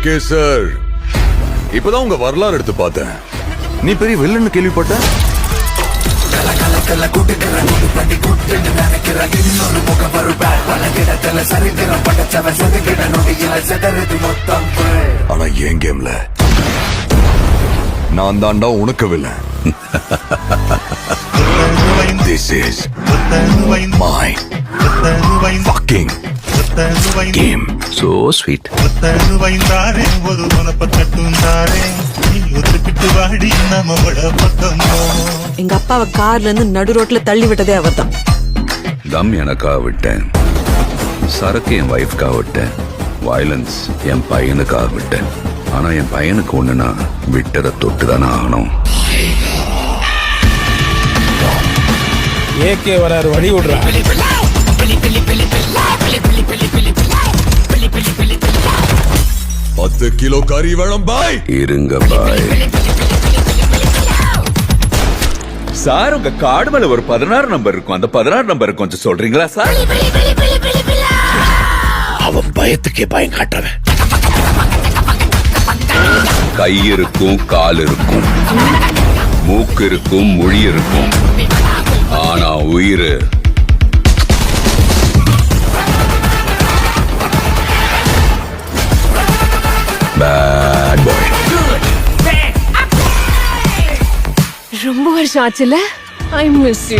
AK sir, இப்பதான் உங்க வரலாறு எடுத்து பார்த்தேன். நீ பெரிய வில்லன்னு கேள்விப்பட்ட. ஆனா என் கேம்ல நான் தாண்டா உனக்கு villain. This is my fucking game. So sweet. எங்க அப்பாவை கார்ல இருந்து நடு ரோட்ல தள்ளி விட்டதே அவர்தான். தம் எனக்காக விட்டேன், சரக்கு என் வைஃப்காக விட்டேன், வயலன்ஸ் என் பையனுக்காக விட்டேன். ஆனா என் பையனுக்கு ஒண்ணுனா விட்டதை தொட்டுதானே ஆகணும். ஏகே வராரு, வழி விடுறா. 10 கிலோ கறி வேணும் பாய். இருங்க பாய். சார், உங்க கார்டு மேல ஒரு 16 நம்பர் இருக்கும். அந்த 16 நம்பர் கொஞ்சம் சொல்றீங்களா சார்? அவன் பயத்துக்கே பயம் காட்டுறவன். கை இருக்கும், கால் இருக்கும், மூக்கு இருக்கும், மொழி இருக்கும், ஆனா உயிர் பேட் பாய். ரொம்ப வருஷம் ஆச்சுல. I miss you.